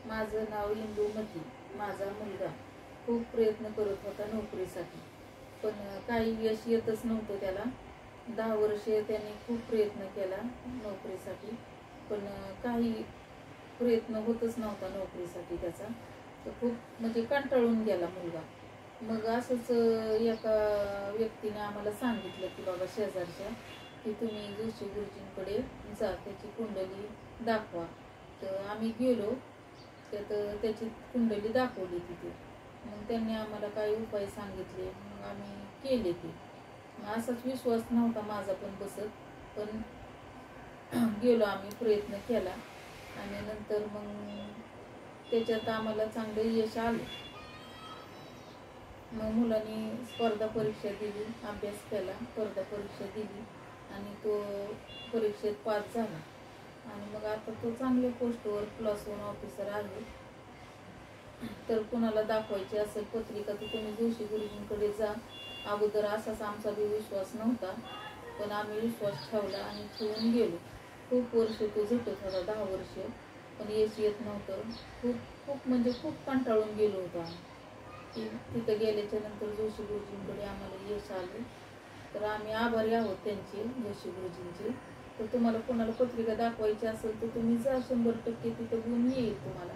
माझं नाव इंदुमती. माझा मुलगा खूप प्रयत्न करत होता नोकरीसाठी, पण काही यश येतच नव्हतं त्याला. 10 वर्षे त्याने खूप प्रयत्न केला नोकरीसाठी, पण काही प्रयत्न होतच नव्हता नोकरीसाठी त्याचा. तर खूप म्हणजे कंटाळून गेला मुलगा. मग असंच एका व्यक्तीने आम्हाला सांगितलं की बाबा शेजारच्या, की तुम्ही जोशी गुरुजींकडे जा, त्याची कुंडली दाखवा. तर आम्ही गेलो, त्यात त्याची कुंडली दाखवली तिथे. मग त्यांनी आम्हाला काही उपाय सांगितले, मग आम्ही केले ते. मग असाच विश्वास नव्हता माझा पण बसत, पण गेलो आम्ही, प्रयत्न केला आणि नंतर मग त्याच्यात आम्हाला चांगलं यश आलं. मग मुलांनी स्पर्धा परीक्षा दिली, अभ्यास केला, स्पर्धा परीक्षा दिली आणि तो परीक्षेत पास झाला. आणि मग आता तो चांगल्या पोस्टवर +1 ऑफिसर आहे. तर कुणाला दाखवायची असेल पत्रिका तर तुम्ही जोशी गुरुजींकडे जा. अगोदर असाच आमचा बी विश्वास नव्हता, पण आम्ही विश्वास ठेवला आणि ठेवून गेलो. खूप वर्ष तो झटत होता, 10 वर्ष, पण यश येत नव्हतं. खूप म्हणजे खूप कंटाळून गेलो होतो आम्ही. तिथं गेल्याच्या नंतर जोशी गुरुजींकडे आम्हाला यश आलं. तर आम्ही आभारी आहोत त्यांचे, जोशी गुरुजींचे. तर तुम्हाला कोणाला पत्रिका दाखवायची असेल तर तुम्ही जा, 100% तिथं गुण येईल तुम्हाला.